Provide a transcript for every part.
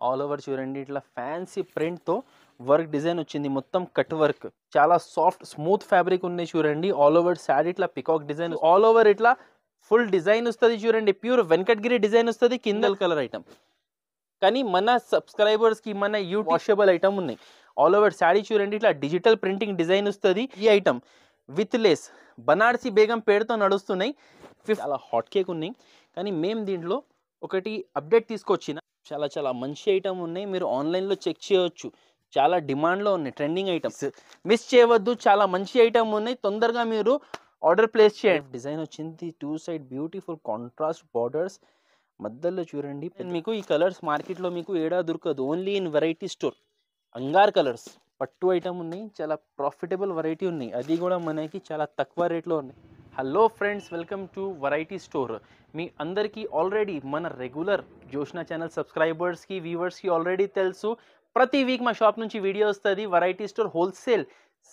All over చూడండి ఇట్లా fancy ప్రింట్తో work design వచ్చింది. మొత్తం కట్ వర్క్, చాలా సాఫ్ట్ స్మూత్ ఫ్యాబ్రిక్ ఉన్నాయి చూడండి. ఆల్ ఓవర్ శారీ ఇట్లా పికాక్ డిజైన్, ఆల్ ఓవర్ ఇట్లా ఫుల్ డిజైన్ వస్తుంది చూడండి. ప్యూర్ వెంకటగిరి డిజైన్ వస్తుంది. కింద కలర్ ఐటమ్, కానీ మన సబ్స్క్రైబర్స్కి మన వాషబుల్ ఐటమ్ ఉన్నాయి. ఆల్ ఓవర్ శారీ చూడండి ఇట్లా డిజిటల్ ప్రింటింగ్ డిజైన్ వస్తుంది. ఈ item with lace Banarasi Begum పేరుతో నడుస్తున్నాయి. చాలా హాట్ కేక్ ఉన్నాయి, కానీ మేము దీంట్లో ఒకటి అప్డేట్ తీసుకొచ్చిన చాలా చాలా మంచి ఐటమ్ ఉన్నాయి. మీరు ఆన్లైన్లో చెక్ చేయవచ్చు. చాలా డిమాండ్లో ఉన్నాయి, ట్రెండింగ్ ఐటమ్స్ మిస్ చేయవద్దు. చాలా మంచి ఐటమ్ ఉన్నాయి, తొందరగా మీరు ఆర్డర్ ప్లేస్ చేయండి. డిజైన్ వచ్చింది two side beautiful contrast borders మధ్యలో చూడండి. మీకు ఈ కలర్స్ మార్కెట్లో మీకు ఏడా దొరకదు, ఓన్లీ ఇన్ వెరైటీ స్టోర్. అంగార్ కలర్స్ పట్టు ఐటమ్ ఉన్నాయి, చాలా ప్రాఫిటబుల్ వెరైటీ ఉన్నాయి. అది కూడా మనకి చాలా తక్కువ రేట్లో ఉన్నాయి. Hello friends, welcome to Variety Store. మీ అందరికీ ఆల్రెడీ మన రెగ్యులర్ జోష్నా ఛానల్ సబ్స్క్రైబర్స్కి వ్యూవర్స్కి ఆల్రెడీ తెలుసు, ప్రతి వీక్ మా షాప్ నుంచి వీడియో వస్తుంది. Variety store wholesale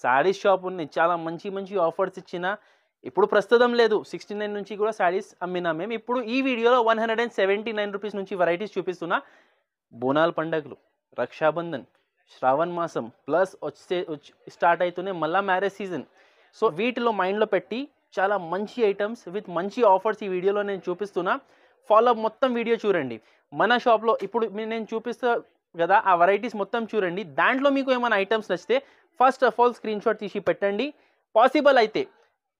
saris shop ఉన్నాయి. చాలా మంచి మంచి ఆఫర్స్ ఇచ్చిన. ఇప్పుడు ప్రస్తుతం లేదు, 69 నుంచి కూడా శారీస్ అమ్మినా మేము. ఇప్పుడు ఈ వీడియోలో 179 రూపీస్ నుంచి వెరైటీస్ చూపిస్తున్నా. బోనాల పండుగలు, రక్షాబంధన్, శ్రావణ మాసం ప్లస్ స్టార్ట్ అవుతున్నాయి, మళ్ళీ మ్యారేజ్ సీజన్. సో వీటిలో మైండ్లో పెట్టి చాలా మంచి ఐటమ్స్ విత్ మంచి ఆఫర్స్ ఈ వీడియోలో నేను చూపిస్తున్నా. ఫాలో మొత్తం వీడియో చూడండి. మన షాప్లో ఇప్పుడు నేను చూపిస్తా కదా, ఆ వెరైటీస్ మొత్తం చూడండి. దాంట్లో మీకు ఏమైనా ఐటమ్స్ నచ్చితే first of all screen shot తీసి పెట్టండి. పాసిబుల్ అయితే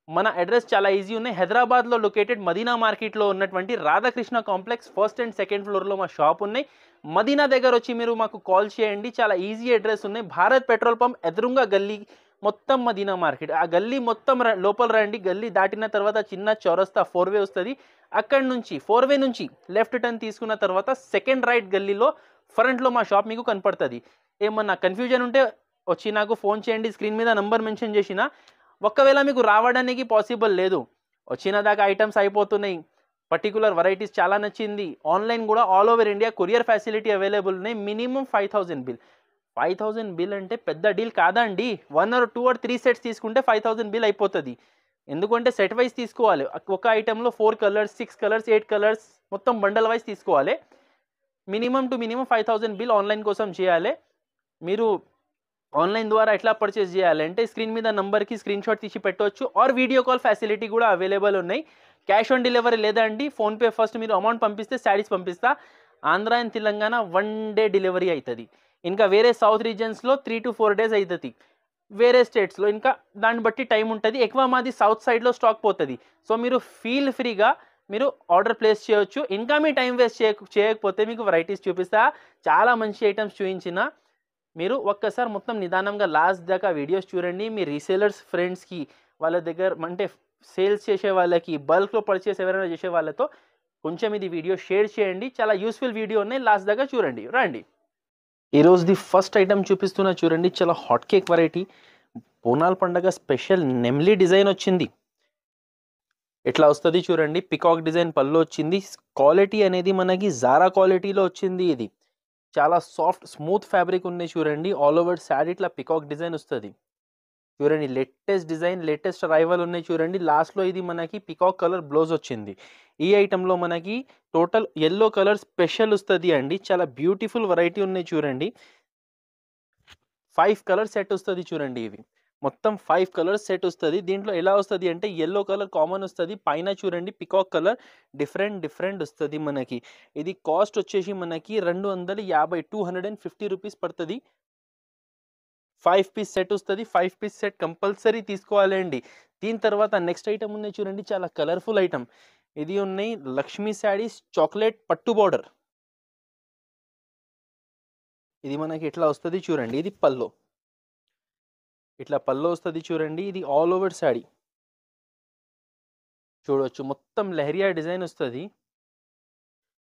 మన అడ్రస్ చాలా ఈజీ ఉన్నాయి. హైదరాబాద్లో లొకేటెడ్ మదీనా మార్కెట్లో ఉన్నటువంటి Radhakrishna complex first and second ఫ్లోర్లో మా షాప్ ఉన్నాయి. మదీనా దగ్గర వచ్చి మీరు మాకు కాల్ చేయండి. చాలా ఈజీ అడ్రస్ ఉన్నాయి. భారత్ పెట్రోల్ పంప్ ఎదురుగా గల్లీ, మొత్తం మదీనా మార్కెట్. ఆ గల్లీ మొత్తం లోపల రండి. గల్లీ దాటిన తర్వాత చిన్న చౌరస్తా 4 వే వస్తుంది. అక్కడి నుంచి 4 వే నుంచి లెఫ్ట్ టర్న్ తీసుకున్న తర్వాత సెకండ్ రైట్ గల్లీలో ఫ్రంట్లో మా షాప్ మీకు కనపడుతుంది. ఏమన్నా కన్ఫ్యూజన్ ఉంటే వచ్చి నాకు ఫోన్ చేయండి. స్క్రీన్ మీద నంబర్ మెన్షన్ చేసిన. ఒకవేళ మీకు రావడానికి పాసిబుల్ లేదు, వచ్చిన దాకా ఐటమ్స్ అయిపోతున్నాయి, పర్టికులర్ వెరైటీస్ చాలా నచ్చింది, ఆన్లైన్ కూడా all over India courier facility available ఉన్నాయి. Minimum 5000 bill. 5000 బిల్ అంటే పెద్ద డీల్ కాదండి. 1 or 2 or 3 సెట్స్ తీసుకుంటే 5000 బిల్ అయిపోతుంది. ఎందుకంటే సెట్ వైజ్ తీసుకోవాలి. ఒక ఐటెంలో 4 కలర్స్, 6 కలర్స్, 8 కలర్స్ మొత్తం బండల్ వైజ్ తీసుకోవాలి. Minimum to minimum 5000 bill online కోసం చేయాలి. మీరు ఆన్లైన్ ద్వారా ఎట్లా పర్చేస్ చేయాలంటే స్క్రీన్ మీద నంబర్కి స్క్రీన్ షాట్ తీసి పెట్టవచ్చు. ఆర్ వీడియో కాల్ ఫెసిలిటీ కూడా అవైలబుల్ ఉన్నాయి. క్యాష్ ఆన్ డెలివరీ లేదండి, ఫోన్పే ఫస్ట్ మీరు అమౌంట్ పంపిస్తే శారీస్ పంపిస్తా. Andhra and Telangana 1 day delivery అవుతుంది. ఇంకా వేరే సౌత్ రీజన్స్లో 3 to 4 days అవుతుంది. వేరే స్టేట్స్లో ఇంకా దాన్ని బట్టి టైం ఉంటుంది. ఎక్కువ మాది సౌత్ సైడ్లో స్టాక్ పోతుంది. సో మీరు ఫీల్ ఫ్రీగా మీరు ఆర్డర్ ప్లేస్ చేయొచ్చు. ఇంకా మీ టైం వేస్ట్ చేయకపోతే మీకు వెరైటీస్ చూపిస్తా. చాలా మంచి ఐటమ్స్ చూపించిన. మీరు ఒక్కసారి మొత్తం నిదానంగా లాస్ట్ దాకా వీడియోస్ చూడండి. మీ రీసేలర్స్ ఫ్రెండ్స్కి, వాళ్ళ దగ్గర అంటే సేల్స్ చేసే వాళ్ళకి, బల్క్లో పర్చేస్ ఎవరైనా చేసే వాళ్ళతో కొంచెం ఇది వీడియో షేర్ చేయండి. చాలా యూస్ఫుల్ వీడియో ఉన్నాయి, లాస్ట్ దాకా చూడండి. రండి, ఈరోజుది ఫస్ట్ ఐటమ్ చూపిస్తున్నా చూడండి. చాలా హాట్ కేక్ వెరైటీ. బోనాల పండుగ స్పెషల్ నెమ్లీ డిజైన్ వచ్చింది. ఎట్లా వస్తుంది చూడండి. పికాక్ డిజైన్ పళ్ళు వచ్చింది. క్వాలిటీ అనేది మనకి జారా క్వాలిటీలో వచ్చింది. ఇది చాలా సాఫ్ట్ స్మూత్ ఫ్యాబ్రిక్ ఉన్నాయి చూడండి. ఆల్ ఓవర్ శారీ ఇట్లా పికాక్ డిజైన్ వస్తుంది చూడండి. లేటెస్ట్ డిజైన్, లేటెస్ట్ అరైవల్ ఉన్నాయి చూడండి. లాస్ట్లో ఇది మనకి పికాక్ కలర్ బ్లౌజ్ వచ్చింది. ఈ ఐటెంలో మనకి టోటల్ ఎల్లో కలర్ స్పెషల్ వస్తుంది అండి. చాలా బ్యూటిఫుల్ వెరైటీ ఉన్నాయి చూడండి. 5 కలర్ సెట్ వస్తుంది చూడండి. ఇవి మొత్తం 5 కలర్స్ సెట్ వస్తుంది. దీంట్లో ఎలా వస్తుంది అంటే ఎల్లో కలర్ కామన్ వస్తుంది, పైన చూడండి పికాక్ కలర్ డిఫరెంట్ వస్తుంది మనకి. ఇది కాస్ట్ వచ్చేసి మనకి 250 రూపీస్ పడుతుంది. 5 పీస్ సెట్ వస్తుంది. 5 పీస్ సెట్ కంపల్సరీ తీసుకోవాలండి. దీని తర్వాత నెక్స్ట్ ఐటమ్ ఉన్నాయి చూడండి. చాలా కలర్ఫుల్ ఐటమ్. ఇది ఉన్నాయి లక్ష్మీ శారీస్ చాక్లెట్ పట్టు బార్డర్. ఇది మనకి ఎట్లా వస్తుంది చూడండి. ఇది పల్లో, ఇట్లా పల్లో వస్తుంది చూడండి. ఇది ఆల్ ఓవర్ శారీ చూడవచ్చు. మొత్తం లెహరియా డిజైన్ వస్తుంది.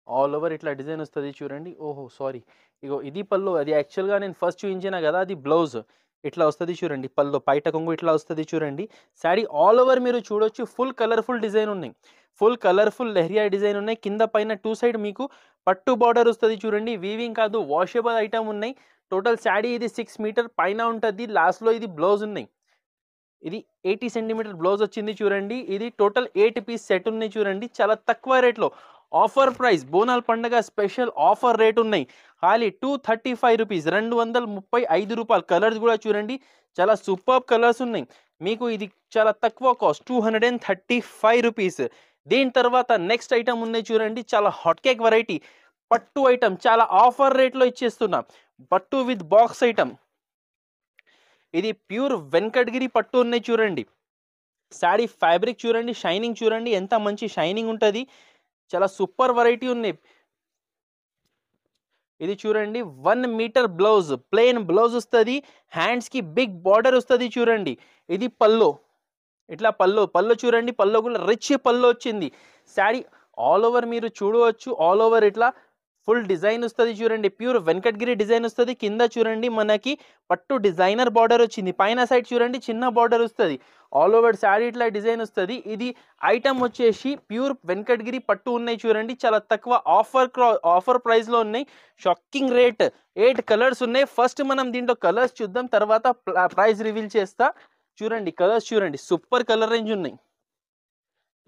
ఆల్ ఓవర్ ఇట్లా డిజైన్ వస్తుంది చూడండి. ఓహో సారీ, ఇగో ఇది పల్లో. అది యాక్చువల్గా నేను ఫస్ట్ చూపించిన కదా, అది బ్లౌజ్. ఇట్లా వస్తుంది చూడండి. పల్లో పైట కొంగు ఇట్లా వస్తుంది చూడండి. శారీ ఆల్ ఓవర్ మీరు చూడొచ్చు. ఫుల్ కలర్ఫుల్ డిజైన్ ఉన్నాయి. ఫుల్ కలర్ఫుల్ లెహరియా డిజైన్ ఉన్నాయి. కింద పైన 2 సైడ్ మీకు పట్టు బార్డర్ వస్తుంది చూడండి. వీవింగ్ కాదు, వాషబుల్ ఐటమ్ ఉన్నాయి. టోటల్ శారీ ఇది 6 మీటర్ పైన ఉంటుంది. లాస్ట్లో ఇది బ్లౌజ్ ఉన్నాయి. ఇది 80 సెంటీమీటర్ బ్లౌజ్ వచ్చింది చూడండి. ఇది టోటల్ 8 పీస్ సెట్ ఉన్నాయి చూడండి. చాలా తక్కువ రేట్లో ఆఫర్ ప్రైస్, బోనాల పండుగ స్పెషల్ ఆఫర్ రేట్ ఉన్నాయి. ఖాళీ 235 రూపీస్, 235 రూపాయలు. కలర్స్ కూడా చూడండి చాలా సూపర్ కలర్స్ ఉన్నాయి. మీకు ఇది చాలా తక్కువ కాస్ట్ 235 రూపీస్. దీని తర్వాత నెక్స్ట్ ఐటమ్ ఉన్నాయి చూడండి, చాలా హాట్ కేక్ వెరైటీ పట్టు ఐటమ్, చాలా ఆఫర్ రేట్లో ఇచ్చేస్తున్నా. పట్టు విత్ బాక్స్ ఐటమ్. ఇది ప్యూర్ వెంకటగిరి పట్టు ఉన్నాయి చూడండి. శారీ ఫ్యాబ్రిక్ చూడండి, షైనింగ్ చూడండి ఎంత మంచి షైనింగ్ ఉంటుంది. చాలా సూపర్ వెరైటీ ఉన్నాయి. ఇది చూడండి 1 మీటర్ బ్లౌజ్, ప్లెయిన్ బ్లౌజ్ వస్తుంది, హ్యాండ్స్కి బిగ్ బార్డర్ వస్తుంది చూడండి. ఇది పల్లో, ఇట్లా పల్లో చూడండి, పల్లో కూడా రిచ్ పల్లో వచ్చింది. శారీ ఆల్ ఓవర్ మీరు చూడవచ్చు, ఆల్ ఓవర్ ఇట్లా ఫుల్ డిజైన్ వస్తుంది చూడండి. ప్యూర్ వెంకటగిరి డిజైన్ వస్తుంది. కింద చూడండి మనకి పట్టు డిజైనర్ బార్డర్ వచ్చింది. పైన సైడ్ చూడండి చిన్న బార్డర్ వస్తుంది. ఆల్ ఓవర్ శారీ ఇట్లా డిజైన్ వస్తుంది. ఇది ఐటమ్ వచ్చేసి ప్యూర్ వెంకటగిరి పట్టు ఉన్నాయి చూడండి. చాలా తక్కువ ఆఫర్ ప్రైస్లో ఉన్నాయి. Shocking rate. 8 కలర్స్ ఉన్నాయి. ఫస్ట్ మనం దీంట్లో కలర్స్ చూద్దాం, తర్వాత ప్రైస్ రివీల్ చేస్తా. చూడండి కలర్స్ చూడండి, సూపర్ కలర్ రేంజ్ ఉన్నాయి.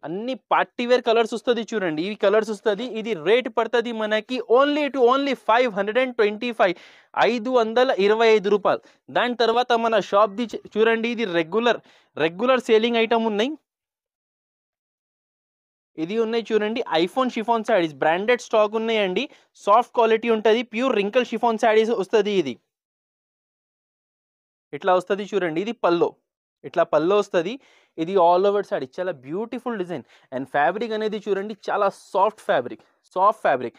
అన్ని పార్టీ వేర్ కలర్స్ వస్తుంది చూడండి. ఈ కలర్స్ వస్తుంది. ఇది రేట్ పడుతుంది మనకి ఓన్లీ 525, 525 రూపాయలు. దాని తర్వాత మన షాప్ది చూడండి, ఇది రెగ్యులర్ సేలింగ్ ఐటమ్ ఉన్నాయి. ఇది ఉన్నాయి చూడండి, iPhone chiffon saris branded stock ఉన్నాయండి. సాఫ్ట్ క్వాలిటీ ఉంటుంది. ప్యూర్ రింకల్ షిఫాన్ శారీస్ వస్తుంది. ఇది ఇట్లా వస్తుంది చూడండి. ఇది పల్లో, ఇట్లా పల్లో వస్తుంది. ఇది ఆల్ ఓవర్ శారీ చాలా బ్యూటిఫుల్ డిజైన్. అండ్ ఫ్యాబ్రిక్ అనేది చూడండి చాలా సాఫ్ట్ ఫ్యాబ్రిక్.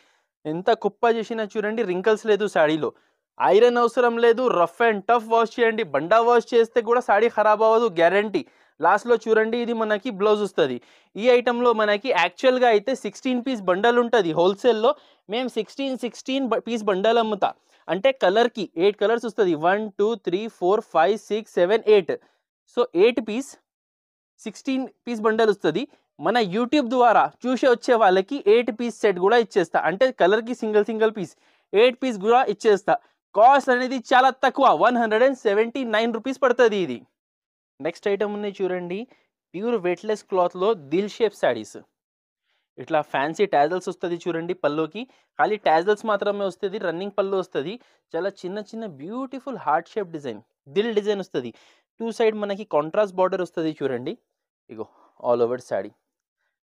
ఎంత కుప్ప చేసినా చూడండి రింకల్స్ లేదు శారీలో. ఐరన్ అవసరం లేదు. రఫ్ అండ్ టఫ్ వాష్ చేయండి, బండా వాష్ చేస్తే కూడా శారీ ఖరాబ్ అవ్వదు, గ్యారంటీ. లాస్ట్లో చూడండి ఇది మనకి బ్లౌజ్ వస్తుంది. ఈ ఐటెంలో మనకి యాక్చువల్గా అయితే 16 పీస్ బండల్ ఉంటుంది. హోల్సేల్లో మేము 16 పీస్ బండల్ అమ్ముతా. అంటే కలర్కి 8 కలర్స్ వస్తుంది. 1 2 3 4 5 6 7 8. సో 8 పీస్ 16 పీస్ బండల్ వస్తుంది. మన యూట్యూబ్ ద్వారా చూసి వచ్చే వాళ్ళకి 8 పీస్ సెట్ కూడా ఇచ్చేస్తా. అంటే కలర్కి సింగిల్ పీస్ 8 పీస్ కూడా ఇచ్చేస్తా. కాస్ట్ అనేది చాలా తక్కువ, 179 రూపీస్ పడుతుంది ఇది. నెక్స్ట్ ఐటమ్ ఉన్నాయి చూడండి, ప్యూర్ వెయిట్లెస్ క్లాత్లో దిల్ షేప్ శారీస్. ఇట్లా ఫ్యాన్సీ టాజల్స్ వస్తుంది చూడండి. పల్లోకి ఖాళీ టాజల్స్ మాత్రమే వస్తుంది. రన్నింగ్ పళ్ళు వస్తుంది. చాలా చిన్న బ్యూటిఫుల్ హార్ట్ షేప్ డిజైన్, దిల్ డిజైన్ వస్తుంది. 2 సైడ్ మనకి కాంట్రాస్ట్ బార్డర్ వస్తుంది చూడండి. ఇగో ఆల్ ఓవర్ శారీ.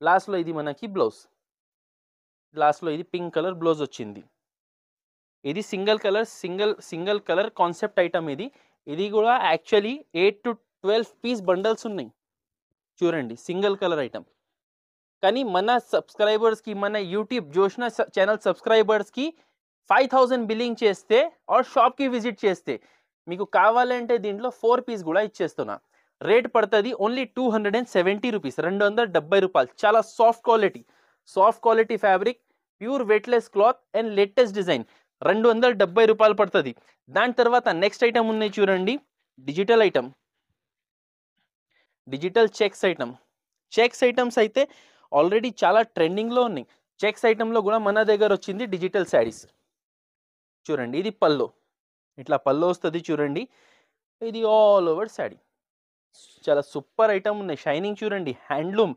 లాస్ట్లో ఇది మనకి బ్లౌజ్. లాస్ట్లో ఇది పింక్ కలర్ బ్లౌజ్ వచ్చింది. ఇది సింగిల్ కలర్ కాన్సెప్ట్ ఐటమ్. ఇది కూడా యాక్చువల్లీ 8 to 12 పీస్ బండల్స్ ఉన్నాయి చూడండి. Single colour item. కానీ మన సబ్స్క్రైబర్స్కి, మన యూట్యూబ్ జోష్నా ఛానల్ సబ్స్క్రైబర్స్కి 5000 బిల్లింగ్ చేస్తే ఆర్ షాప్కి విజిట్ చేస్తే మీకు కావాలంటే దీంట్లో 4 పీస్ కూడా ఇచ్చేస్తున్నా. రేట్ పడుతుంది ఓన్లీ 270 రూపీస్, 270 రూపాయలు. చాలా soft quality fabric, pure weightless cloth and latest design. 270 రూపాయలు పడుతుంది. దాని తర్వాత నెక్స్ట్ ఐటమ్ ఉన్నాయి చూడండి, digital item, digital checks items అయితే ఆల్రెడీ చాలా ట్రెండింగ్లో ఉన్నాయి. చెక్స్ ఐటంలో కూడా మన దగ్గర వచ్చింది డిజిటల్ శారీస్ చూడండి. ఇది పల్లో, ఇట్లా పల్లో వస్తుంది చూడండి. ఇది ఆల్ ఓవర్ శారీ చాలా సూపర్ ఐటమ్ ఉన్నాయి. షైనింగ్ చూడండి, హ్యాండ్లూమ్.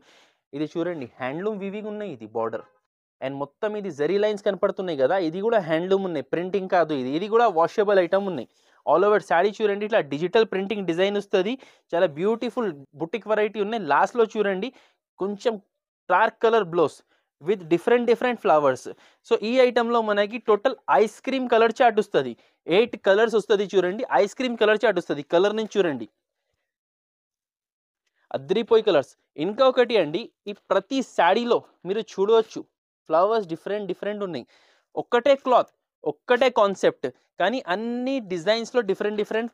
ఇది చూడండి హ్యాండ్లూమ్ వివింగ్ ఉన్నాయి. ఇది బార్డర్ అండ్ మొత్తం ఇది జరీ లైన్స్ కనపడుతున్నాయి కదా, ఇది కూడా హ్యాండ్లూమ్ ఉన్నాయి, ప్రింటింగ్ కాదు. ఇది కూడా వాషబుల్ ఐటమ్ ఉన్నాయి. ఆల్ ఓవర్ శారీ చూడండి, ఇట్లా డిజిటల్ ప్రింటింగ్ డిజైన్ వస్తుంది. చాలా బ్యూటిఫుల్ బుటిక్ వెరైటీ ఉన్నాయి. లాస్ట్లో చూడండి కొంచెం dark colour blouse with different flowers. So ఈ ఐటెంలో మనకి total ice cream colour chart వస్తుంది. 8 కలర్స్ వస్తుంది చూడండి. ఐస్ క్రీమ్ కలర్ చార్ట్ వస్తుంది. కలర్ నుంచి చూడండి అద్రిపోయి కలర్స్. ఇంకొకటి అండి, ఈ ప్రతి శారీలో మీరు చూడవచ్చు ఫ్లవర్స్ డిఫరెంట్ ఉన్నాయి. ఒక్కటే క్లాత్, ఒక్కటే కాన్సెప్ట్, కానీ అన్ని డిజైన్స్లో డిఫరెంట్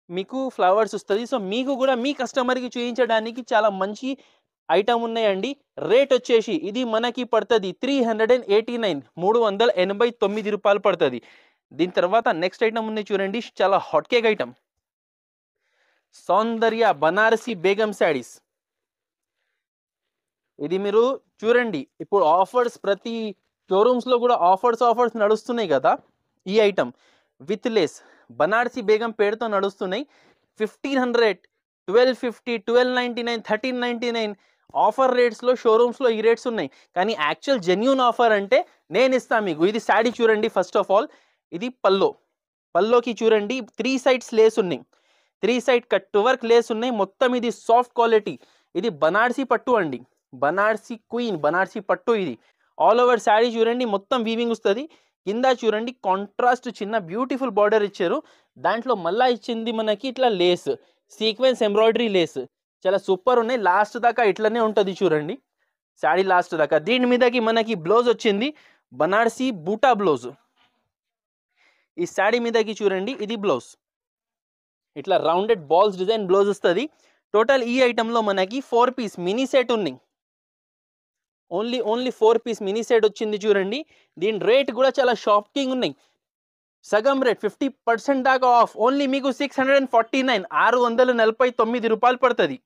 మీకు ఫ్లవర్స్ వస్తుంది. సో మీకు కూడా మీ కస్టమర్కి చూపించడానికి చాలా మంచి ఐటమ్ ఉన్నాయండి. రేట్ వచ్చేసి ఇది మనకి పడుతుంది 389, 389 రూపాయలు పడుతుంది. దీని తర్వాత నెక్స్ట్ ఐటమ్ ఉన్నాయి చూడండి, చాలా హాట్ కేక్ ఐటమ్, సౌందర్య బనారసి బేగం శారీస్. ఇది మీరు చూడండి, ఇప్పుడు ఆఫర్స్ ప్రతి షోరూమ్స్లో కూడా ఆఫర్స్ నడుస్తున్నాయి కదా. ఈ item with lace Banarasi Begum పేరుతో నడుస్తున్నాయి. 1500, 1250, 1299, 1399 ఆఫర్ రేట్స్లో షోరూమ్స్లో ఈ రేట్స్ ఉన్నాయి, కానీ యాక్చువల్ జెన్యూన్ ఆఫర్ అంటే నేను ఇస్తాను మీకు. ఇది శారీ చూడండి. ఫస్ట్ ఆఫ్ ఆల్ ఇది పల్లోకి చూడండి 3 సైడ్స్ లేస్ ఉన్నాయి, 3 సైడ్ కట్ వర్క్ లేస్ ఉన్నాయి. మొత్తం ఇది సాఫ్ట్ క్వాలిటీ. ఇది బనారసి పట్టు అండి, బనారసి క్వీన్, బనారసి పట్టు. ఇది ఆల్ ఓవర్ శారీ చూడండి, మొత్తం వీవింగ్ వస్తుంది. కింద చూడండి కాంట్రాస్ట్ చిన్న బ్యూటిఫుల్ బార్డర్ ఇచ్చారు. దాంట్లో మళ్ళా ఇచ్చింది మనకి ఇట్లా లేస్, సీక్వెన్స్ ఎంబ్రాయిడరీ లేస్, చాలా సూపర్ ఉన్నాయి. లాస్ట్ దాకా ఇట్లనే ఉంటుంది చూడండి శారీ లాస్ట్ దాకా. దీని మీదకి మనకి బ్లౌజ్ వచ్చింది బనారసి బూటా బ్లౌజ్. ఈ శారీ మీదకి చూడండి ఇది బ్లౌజ్, ఇట్లా రౌండెడ్ బాల్స్ డిజైన్ బ్లౌజ్ వస్తుంది. టోటల్ ఈ ఐటెంలో మనకి 4 పీస్ మినీ సెట్ ఉన్నాయి. ఓన్లీ 4 పీస్ మినీ సెట్ వచ్చింది చూడండి. దీని రేట్ కూడా చాలా షాకింగ్ ఉన్నాయి. సగం రేట్ 50% దాకా ఆఫ్. ఓన్లీ మీకు 649, 649 రూపాయలు పడుతుంది.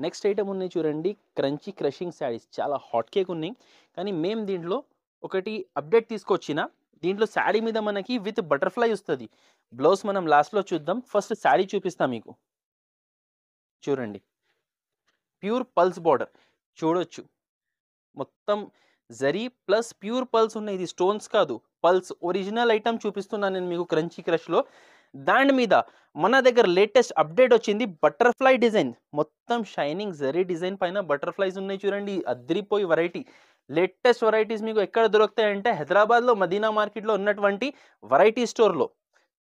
నెక్స్ట్ ఐటమ్ ఉన్నాయి చూడండి క్రంచీ క్రషింగ్ శారీస్. చాలా హాట్ కేక్ ఉన్నాయి, కానీ మేము దీంట్లో ఒకటి అప్డేట్ తీసుకొచ్చిన. దీంట్లో శారీ మీద మనకి విత్ బటర్ఫ్లై వస్తుంది. బ్లౌజ్ మనం లాస్ట్లో చూద్దాం. ఫస్ట్ శారీ చూపిస్తాం మీకు. చూడండి ప్యూర్ పల్స్ బార్డర్ చూడొచ్చు, మొత్తం జరీ ప్లస్ ప్యూర్ పల్స్ ఉన్నాయి. ఇది స్టోన్స్ కాదు, పల్స్. ఒరిజినల్ ఐటమ్ చూపిస్తున్నాను నేను మీకు క్రంచీ క్రష్లో. దాని మీద మన దగ్గర లేటెస్ట్ అప్డేట్ వచ్చింది బటర్ఫ్లై డిజైన్. మొత్తం షైనింగ్ జరీ డిజైన్ పైన బటర్ఫ్లైస్ ఉన్నాయి చూడండి. అద్రిపోయి వెరైటీ, లేటెస్ట్ వెరైటీస్ మీకు ఎక్కడ దొరుకుతాయంటే హైదరాబాద్లో మదీనా మార్కెట్లో ఉన్నటువంటి వెరైటీ స్టోర్లో.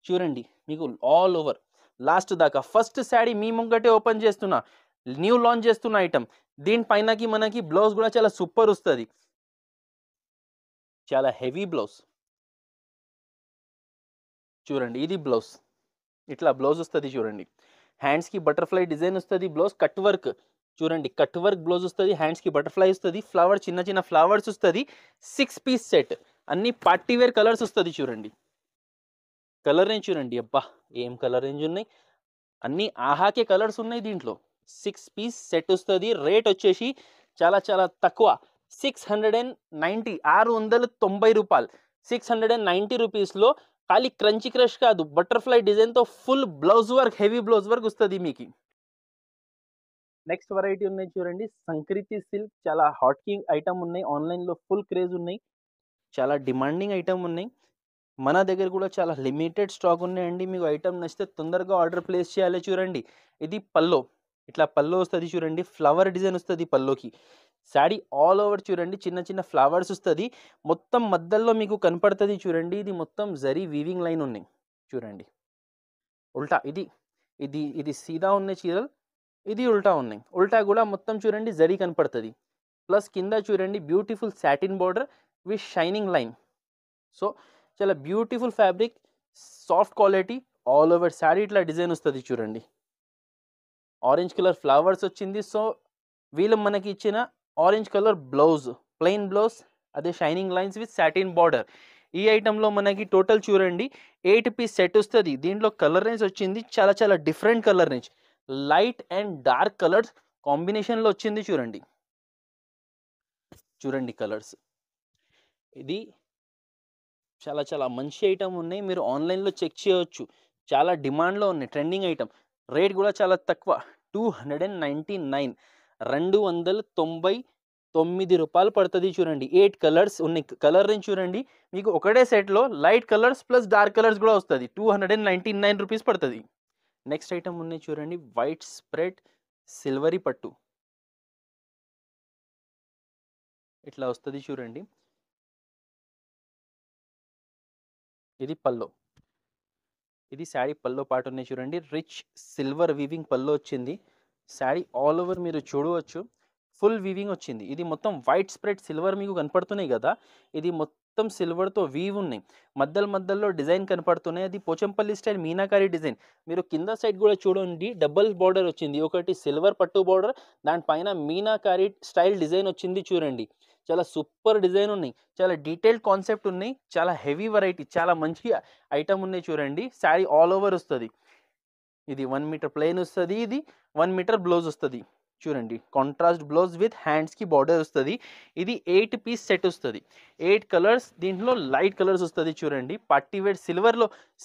చూడండి మీకు ఆల్ ఓవర్ లాస్ట్ దాకా. ఫస్ట్ శారీ మీ ముంగటే ఓపెన్ చేస్తున్నా, న్యూ లాంచ్ చేస్తున్న ఐటమ్. దీనిపైనకి మనకి బ్లౌజ్ కూడా చాలా సూపర్ వస్తుంది, చాలా హెవీ బ్లౌజ్. చూడండి ఇది బ్లౌజ్, ఇట్లా బ్లౌజ్ వస్తుంది చూడండి. హ్యాండ్స్కి బటర్ఫ్లై డిజైన్ వస్తుంది. బ్లౌజ్ కట్ వర్క్ చూడండి, కట్ వర్క్ బ్లౌజ్ వస్తుంది. హ్యాండ్స్కి బటర్ఫ్లై వస్తుంది, ఫ్లవర్ చిన్న చిన్న ఫ్లవర్స్ వస్తుంది. 6 పీస్ సెట్, అన్ని పార్టీ వేర్ కలర్స్ వస్తుంది చూడండి. కలర్ రేంజ్ చూడండి, అబ్బా ఏం కలర్ రేంజ్ ఉన్నాయి, అన్ని ఆహాకే కలర్స్ ఉన్నాయి దీంట్లో. 6 పీస్ సెట్ వస్తుంది. రేట్ వచ్చేసి చాలా చాలా తక్కువ, 690, 690 రూపాయలు. 690 రూపీస్లో ఖాళీ క్రంచీ క్రష్ కాదు, బటర్ఫ్లై డిజైన్తో full blouse work, heavy blouse work వస్తుంది మీకు. నెక్స్ట్ వెరైటీ ఉన్నాయి చూడండి సంక్రీతి సిల్క్. చాలా హాట్ కింగ్ ఐటమ్ ఉన్నాయి, ఆన్లైన్లో ఫుల్ క్రేజ్ ఉన్నాయి, చాలా డిమాండింగ్ ఐటమ్ ఉన్నాయి. మన దగ్గర కూడా చాలా లిమిటెడ్ స్టాక్ ఉన్నాయండి. మీకు ఐటమ్ నచ్చితే తొందరగా ఆర్డర్ ప్లేస్ చేయాలి. చూడండి ఇది పల్లో, ఇట్లా పల్లో వస్తుంది చూడండి. ఫ్లవర్ డిజైన్ వస్తుంది పల్లోకి. శారీ ఆల్ ఓవర్ చూడండి చిన్న చిన్న ఫ్లవర్స్ వస్తుంది. మొత్తం మధ్యలో మీకు కనపడుతుంది చూడండి. ఇది మొత్తం జరీ వీవింగ్ లైన్ ఉన్నాయి చూడండి. ఉల్టా ఇది ఇది ఇది సీదా ఉన్నాయి చీరలు, ఇది ఉల్టా ఉన్నాయి. ఉల్టా కూడా మొత్తం చూడండి జరీ కనపడుతుంది. ప్లస్ కింద చూడండి beautiful satin border with shining line. So చాలా beautiful fabric, soft quality. All over sari ఇట్లా డిజైన్ వస్తుంది చూడండి. ఆరెంజ్ కలర్ ఫ్లవర్స్ వచ్చింది. సో వీళ్ళు మనకి ఇచ్చిన orange colour blouse, plain blouse, అదే shining lines with satin border. ఈ ఐటెంలో మనకి టోటల్ చూడండి 8 పీస్ సెట్ వస్తుంది. దీంట్లో కలర్ రేంజ్ వచ్చింది చాలా చాలా different colour range, light and dark colours కాంబినేషన్లో వచ్చింది చూడండి. చూడండి కలర్స్, ఇది చాలా చాలా మంచి ఐటమ్ ఉన్నాయి. మీరు ఆన్లైన్లో చెక్ చేయవచ్చు, చాలా డిమాండ్లో ఉన్నాయి, ట్రెండింగ్ ఐటమ్. రేట్ కూడా చాలా తక్కువ, 299, 299 రూపాయలు పడుతుంది చూడండి. 8 కలర్స్ ఉన్నాయి. కలర్ రేంజ్ చూడండి మీకు ఒకటే సెట్లో light colours plus dark colours కూడా వస్తుంది. 299 రూపీస్ పడుతుంది. నెక్స్ట్ ఐటమ్ ఉన్నాయి చూడండి వైట్ స్ప్రెడ్ సిల్వరీ పట్టు, ఇట్లా వస్తుంది చూడండి. ఇది పల్లో, ఇది శారీ పల్లో పార్ట్ ఉన్నాయి చూడండి. రిచ్ సిల్వర్ వీవింగ్ పల్లో వచ్చింది. శారీ ఆల్ ఓవర్ మీరు చూడవచ్చు ఫుల్ వీవింగ్ వచ్చింది. ఇది మొత్తం వైట్ స్ప్రెడ్ సిల్వర్ మీకు కనపడుతున్నాయి కదా, ఇది మొత్తం సిల్వర్తో వీవ్ ఉన్నాయి. మధ్యలో డిజైన్ కనపడుతున్నాయి, అది పోచంపల్లి స్టైల్ మీనాకారి డిజైన్. మీరు కింద సైడ్ కూడా చూడండి డబుల్ బార్డర్ వచ్చింది, ఒకటి సిల్వర్ పట్టు బార్డర్, దానిపైన మీనాకారి స్టైల్ డిజైన్ వచ్చింది చూడండి. చాలా సూపర్ డిజైన్ ఉన్నాయి, చాలా డీటెయిల్డ్ కాన్సెప్ట్ ఉన్నాయి, చాలా హెవీ వెరైటీ, చాలా మంచి ఐటమ్ ఉన్నాయి చూడండి. శారీ ఆల్ ఓవర్ వస్తుంది. ఇది 1 మీటర్ ప్లెయిన్ వస్తుంది, ఇది 1 మీటర్ బ్లౌజ్ వస్తుంది చూడండి. కాంట్రాస్ట్ బ్లౌజ్ విత్ హ్యాండ్స్కి బార్డర్ వస్తుంది. ఇది 8 పీస్ సెట్ వస్తుంది, 8 కలర్స్. దీంట్లో లైట్ కలర్స్ వస్తుంది చూడండి. పార్టీ వేర్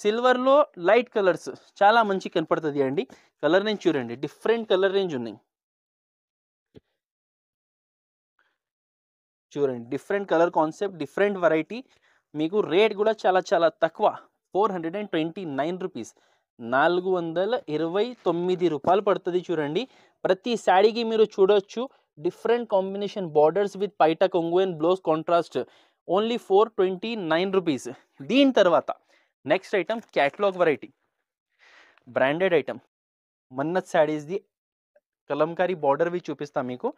సిల్వర్లో లైట్ కలర్స్ చాలా మంచి కనపడుతుంది అండి. కలర్ రేంజ్ చూడండి, డిఫరెంట్ కలర్ రేంజ్ ఉన్నాయి. చూడండి different colour concept, different variety. మీకు రేట్ కూడా చాలా చాలా తక్కువ, 429 రూపీస్, 429 రూపాయలు పడుతుంది. చూడండి ప్రతి శాడీకి మీరు చూడొచ్చు డిఫరెంట్ కాంబినేషన్ బార్డర్స్ విత్ పైటా కొంగు and blouse contrast, only 429 rupees. దీని తర్వాత next item catalogue variety, branded item, Mannat శాడీస్ది కలంకారీ బార్డర్ వి చూపిస్తా మీకు.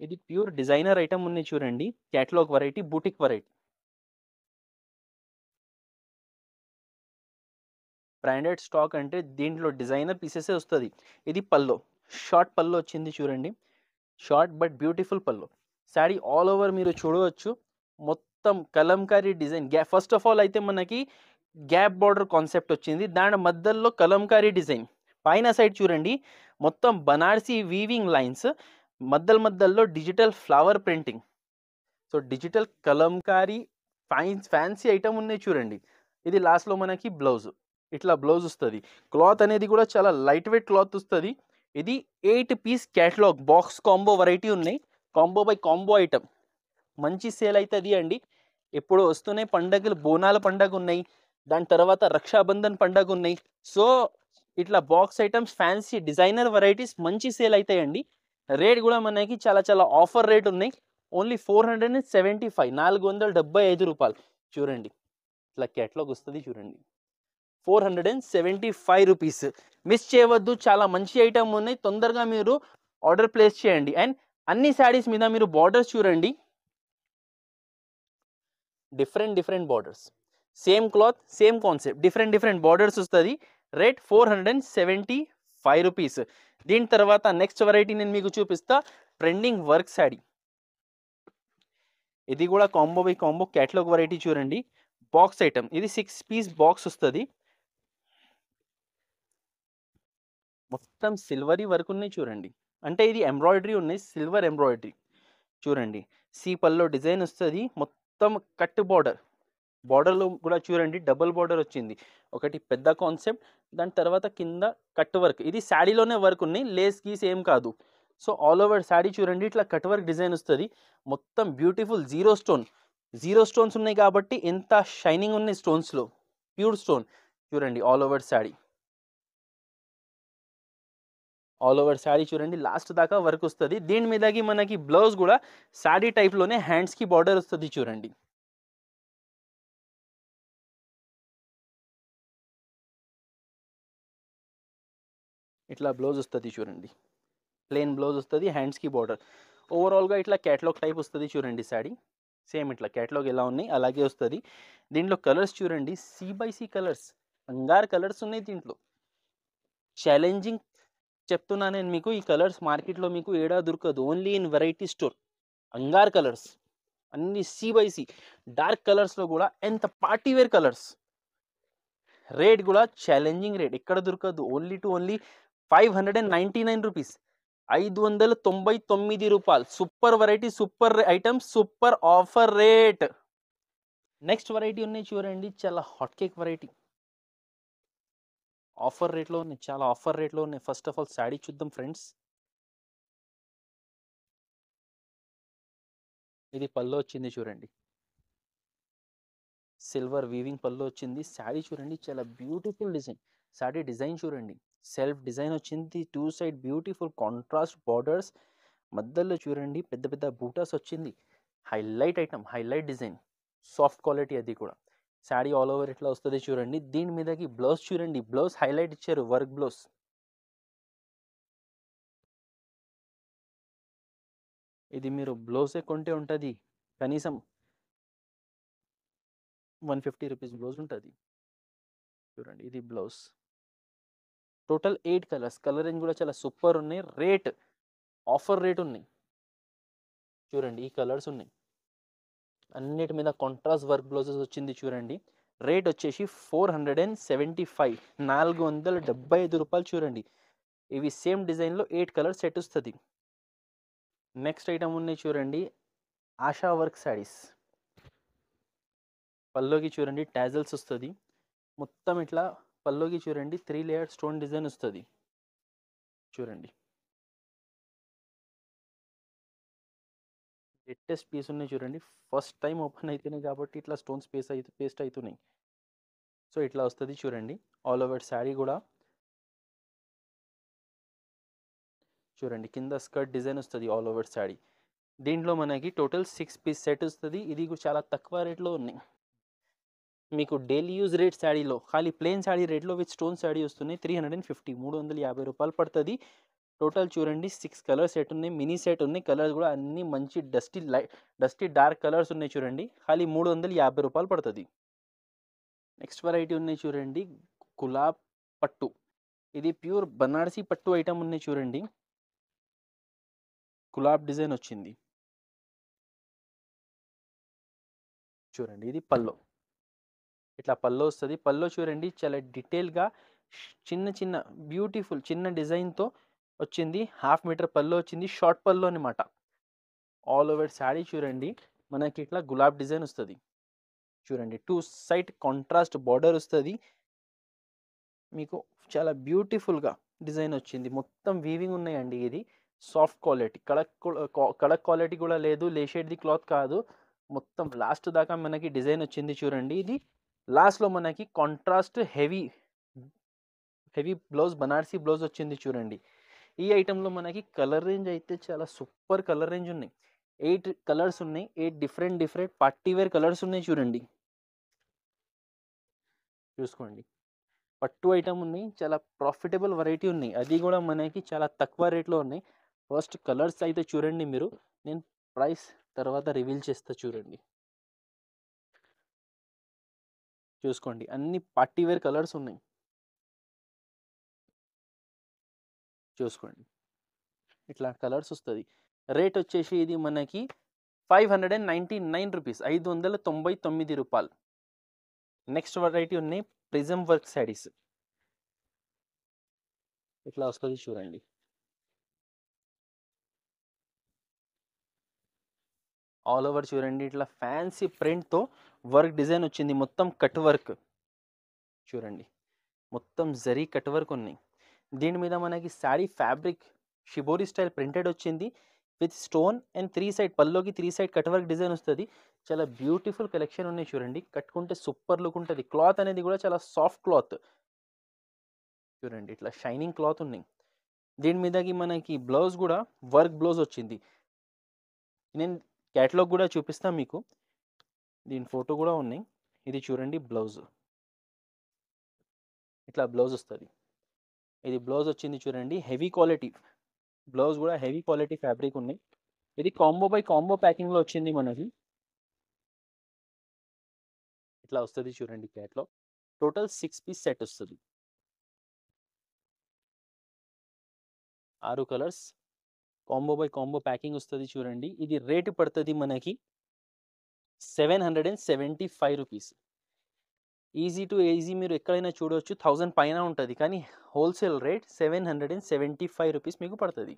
ఇది ప్యూర్ డిజైనర్ ఐటమ్ ఉన్నాయి చూడండి, catalogue variety, boutique variety, branded stock అంటే దీంట్లో డిజైనర్ పీసెసే వస్తుంది. ఇది పల్లో, షార్ట్ పల్లో వచ్చింది చూడండి, short but beautiful pallu. Sari all over మీరు చూడవచ్చు మొత్తం Kalamkari design. First of all అయితే మనకి గ్యాప్ బార్డర్ కాన్సెప్ట్ వచ్చింది, దాని మధ్యలో కలంకారీ డిజైన్. పైన సైడ్ చూడండి మొత్తం బనారసి వీవింగ్ లైన్స్, మధ్యలో digital flower printing. So digital Kalamkari fancy item ఉన్నాయి చూడండి. ఇది లాస్ట్లో మనకి బ్లౌజ్, ఇట్లా బ్లౌజ్ వస్తుంది. క్లాత్ అనేది కూడా చాలా లైట్ వెయిట్ క్లాత్ వస్తుంది. ఇది 8 piece catalogue box combo variety ఉన్నాయి, కాంబో బై కాంబో ఐటమ్. మంచి సేల్ అవుతుంది అండి. ఇప్పుడు వస్తున్నాయి పండగలు, బోనాల పండగ ఉన్నాయి, దాని తర్వాత రక్షాబంధన్ పండగ ఉన్నాయి. సో ఇట్లా box items fancy designer varieties మంచి సేల్ అవుతాయండి. రేట్ కూడా మనకి చాలా చాలా ఆఫర్ రేట్ ఉన్నాయి, ఓన్లీ 475, 475 రూపాయలు. చూడండి ఇట్లా క్యాటలాగ్ వస్తుంది చూడండి, 475 రూపీస్. మిస్ చేయవద్దు, చాలా మంచి ఐటమ్ ఉన్నాయి, తొందరగా మీరు ఆర్డర్ ప్లేస్ చేయండి. అండ్ అన్ని శారీస్ మీద మీరు బార్డర్స్ చూడండి, different borders, same cloth same concept, different borders వస్తుంది. Rate 475 rupees. దీని తర్వాత నెక్స్ట్ వెరైటీ నేను మీకు చూపిస్తా, ట్రెండింగ్ వర్క్ శారీ. ఇది కూడా combo by combo catalogue variety చూడండి, బాక్స్ ఐటమ్. ఇది 6 పీస్ బాక్స్ వస్తుంది, మొత్తం సిల్వరీ వర్క్ ఉన్నాయి చూడండి. అంటే ఇది ఎంబ్రాయిడరీ ఉన్నాయి, సిల్వర్ ఎంబ్రాయిడరీ చూడండి. సి పల్లో డిజైన్ వస్తుంది, మొత్తం కట్ బార్డర్, బార్డర్లో కూడా చూడండి డబుల్ బార్డర్ వచ్చింది, ఒకటి పెద్ద కాన్సెప్ట్, దాని తర్వాత కింద కట్ వర్క్. ఇది శాడీలోనే వర్క్ ఉన్నాయి, లేస్ గీస్ ఏం కాదు. సో ఆల్ ఓవర్ శాడీ చూడండి ఇట్లా కట్ వర్క్ డిజైన్ వస్తుంది, మొత్తం బ్యూటిఫుల్ జీరో స్టోన్స్ ఉన్నాయి కాబట్టి ఎంత షైనింగ్ ఉన్నాయి స్టోన్స్లో, ప్యూర్ స్టోన్. చూడండి all over sari, all over sari చూడండి లాస్ట్ దాకా వర్క్ వస్తుంది. దీని మీదకి మనకి బ్లౌజ్ కూడా శారీ టైప్లోనే హ్యాండ్స్కి బార్డర్ వస్తుంది చూడండి. ఇట్లా బ్లౌజ్ వస్తుంది చూడండి, ప్లెయిన్ బ్లౌజ్ వస్తుంది, హ్యాండ్స్కి బార్డర్. ఓవరాల్గా ఇట్లా క్యాటలాగ్ టైప్ వస్తుంది చూడండి శారీ. సేమ్ ఇట్లా క్యాటలాగ్ ఎలా ఉన్నాయి అలాగే వస్తుంది. దీంట్లో కలర్స్ చూడండి, సి కలర్స్, అంగార్ కలర్స్ ఉన్నాయి దీంట్లో. ఛాలెంజింగ్ చెప్తున్నా నేను మీకు, ఈ కలర్స్ మార్కెట్లో మీకు ఏడా దొరకదు, ఓన్లీ ఇన్ వెరైటీ స్టోర్. అంగార్ కలర్స్ అన్ని సి డార్క్ కలర్స్లో కూడా ఎంత పార్టీ వేర్ కలర్స్. రేట్ కూడా ఛాలెంజింగ్ రేట్, ఎక్కడ దొరకదు, ఓన్లీ 599 రూపీస్, 599 రూపాయలు. Super variety, super item, super offer rate. Next variety ఉన్నాయి చూడండి, చాలా హాట్ కేక్ వెరైటీ, ఆఫర్ రేట్లో ఉన్నాయి, చాలా ఆఫర్ రేట్లో ఉన్నాయి. ఫస్ట్ ఆఫ్ ఆల్ శాడీ చూద్దాం ఫ్రెండ్స్. ఇది పళ్ళు వచ్చింది చూడండి, సిల్వర్ వీవింగ్ పళ్ళు వచ్చింది. శాడీ చూడండి చాలా బ్యూటిఫుల్ డిజైన్, శాడీ డిజైన్ చూడండి సెల్ఫ్ డిజైన్ వచ్చింది, 2 సైడ్ బ్యూటిఫుల్ కాంట్రాస్ట్ బార్డర్స్, మధ్యలో చూడండి పెద్ద పెద్ద బూటాస్ వచ్చింది. Highlight item, highlight design, soft quality. అది కూడా శాడీ ఆల్ ఓవర్ ఇట్లా వస్తుంది చూడండి. దీని మీదకి బ్లౌజ్ చూడండి, బ్లౌజ్ హైలైట్ ఇచ్చారు, వర్క్ బ్లౌజ్. ఇది మీరు బ్లౌజే కొంటే ఉంటుంది కనీసం 150 రూపీస్ బ్లౌజ్ ఉంటుంది చూడండి. ఇది blouse, total 8 colours, colour range కూడా చాలా సూపర్ ఉన్నాయి. రేట్ ఆఫర్ రేట్ ఉన్నాయి చూడండి, ఈ కలర్స్ ఉన్నాయి, అన్నిటి మీద కాంట్రాస్ట్ వర్క్ బ్లౌజెస్ వచ్చింది చూడండి. రేట్ వచ్చేసి 475, 475 రూపాయలు చూడండి. ఇవి సేమ్ డిజైన్లో 8 కలర్ సెట్ వస్తుంది. నెక్స్ట్ ఐటమ్ ఉన్నాయి చూడండి, ఆశా వర్క్ శారీస్. పల్లోకి చూడండి టాజల్స్ వస్తుంది, మొత్తం ఇట్లా పల్లోకి చూడండి 3 లేయర్ స్టోన్ డిజైన్ వస్తుంది చూడండి. లేటెస్ట్ పీస్ ఉన్నాయి చూడండి. ఫస్ట్ టైం ఓపెన్ అయితేనే కాబట్టి ఇట్లా స్టోన్స్ పేస్ట్ అవుతున్నాయి. సో ఇట్లా వస్తుంది చూడండి. ఆల్ ఓవర్ శారీ కూడా చూడండి, కింద స్కర్ట్ డిజైన్ వస్తుంది ఆల్ ఓవర్ శారీ. దీంట్లో మనకి టోటల్ 6 పీస్ సెట్ వస్తుంది. ఇది కూడా చాలా తక్కువ రేట్లో ఉన్నాయి. మీకు డైలీ యూజ్ రేట్ శారీలో ఖాళీ ప్లెయిన్ శారీ రేట్లో విత్ స్టోన్ శారీ వస్తున్నాయి 350, 350 రూపాయలు పడుతుంది. టోటల్ చూడండి 6 కలర్ సెట్ ఉన్నాయి, మినీ సెట్ ఉన్నాయి. కలర్స్ కూడా అన్ని మంచి డస్టీ డార్క్ కలర్స్ ఉన్నాయి చూడండి. ఖాళీ 350 రూపాయలు పడుతుంది. నెక్స్ట్ వెరైటీ ఉన్నాయి చూడండి, గులాబ్ పట్టు. ఇది ప్యూర్ బనారసి పట్టు ఐటమ్ ఉన్నాయి చూడండి. గులాబ్ డిజైన్ వచ్చింది చూడండి. ఇది పల్లో, ఇట్లా పల్లో వస్తుంది. పల్లో చూడండి చాలా డీటెయిల్గా చిన్న చిన్న బ్యూటిఫుల్ చిన్న డిజైన్తో వచ్చింది. 1/2 మీటర్ పల్లో వచ్చింది, షార్ట్ పల్లో అనమాట. ఆల్ ఓవర్ శారీ చూడండి మనకి ఇట్లా గులాబ్ డిజైన్ వస్తుంది చూడండి. 2 సైడ్ కాంట్రాస్ట్ బార్డర్ వస్తుంది మీకు. చాలా బ్యూటిఫుల్గా డిజైన్ వచ్చింది. మొత్తం వీవింగ్ ఉన్నాయండి. ఇది సాఫ్ట్ క్వాలిటీ, కడక్ క్వాలిటీ కూడా లేదు, లేషేడ్ది క్లాత్ కాదు. మొత్తం లాస్ట్ దాకా మనకి డిజైన్ వచ్చింది చూడండి. ఇది లాస్ట్లో మనకి contrast heavy blouse, Banarasi blouse వచ్చింది చూడండి. ఈ ఐటెంలో మనకి కలర్ రేంజ్ అయితే చాలా సూపర్ కలర్ రేంజ్ ఉన్నాయి. 8 కలర్స్ ఉన్నాయి, 8 డిఫరెంట్ పార్టీ వేర్ కలర్స్ ఉన్నాయి చూడండి. చూసుకోండి, పట్టు ఐటమ్ ఉన్నాయి, చాలా ప్రాఫిటబుల్ వెరైటీ ఉన్నాయి. అది కూడా మనకి చాలా తక్కువ రేట్లో ఉన్నాయి. ఫస్ట్ కలర్స్ అయితే చూడండి మీరు, నేను ప్రైస్ తర్వాత రివీల్ చేస్తా చూడండి. చూసుకోండి, అన్ని పార్టీ వేర్ కలర్స్ ఉన్నాయి. చూసుకోండి, ఇట్లా కలర్స్ వస్తుంది. రేట్ వచ్చేసి ఇది మనకి 599 రూపీస్, 599 రూపాయలు. నెక్స్ట్ వెరైటీ ఉన్నాయి ప్రిజం వర్క్ శారీస్. ఇట్లా వస్తుంది చూడండి. ఆల్ ఓవర్ చూడండి, ఇట్లా ఫ్యాన్సీ ప్రింట్తో వర్క్ డిజైన్ వచ్చింది. మొత్తం కట్ వర్క్ చూడండి, మొత్తం జరీ కట్ వర్క్ ఉన్నాయి. దీని మీద మనకి sari fabric shibori style printed వచ్చింది విత్ స్టోన్ అండ్ 3 సైడ్ పల్లోకి 3 సైడ్ కట్ వర్క్ డిజైన్ వస్తుంది. చాలా బ్యూటిఫుల్ కలెక్షన్ ఉన్నాయి చూడండి. కట్టుకుంటే సూపర్ లుక్ ఉంటుంది. క్లాత్ అనేది కూడా చాలా సాఫ్ట్ క్లాత్ చూడండి, ఇట్లా షైనింగ్ క్లాత్ ఉన్నాయి. దీని మీదకి మనకి బ్లౌజ్ కూడా వర్క్ బ్లౌజ్ వచ్చింది. నేను క్యాటలాగ్ కూడా చూపిస్తాను మీకు, దీని ఫోటో కూడా ఉన్నాయి. ఇది చూడండి బ్లౌజ్, ఇట్లా బ్లౌజ్ వస్తుంది. ఇది బ్లౌజ్ వచ్చింది చూడండి, హెవీ క్వాలిటీ బ్లౌజ్ కూడా హెవీ క్వాలిటీ ఫ్యాబ్రిక్ ఉన్నాయి. ఇది కాంబో బై కాంబో ప్యాకింగ్లో వచ్చింది మనకి. ఇట్లా వస్తుంది చూడండి క్యాట్లాగ్. టోటల్ 6 పీస్ సెట్ వస్తుంది, 6 colours combo by combo packing వస్తుంది చూడండి. ఇది రేట్ పడుతుంది మనకి 775 రూపీస్. ఈజీ టు ఈజీ మీరు ఎక్కడైనా చూడవచ్చు, 1000 పైన ఉంటుంది. కానీ హోల్సేల్ రేట్ 775 రూపీస్ మీకు పడుతుంది.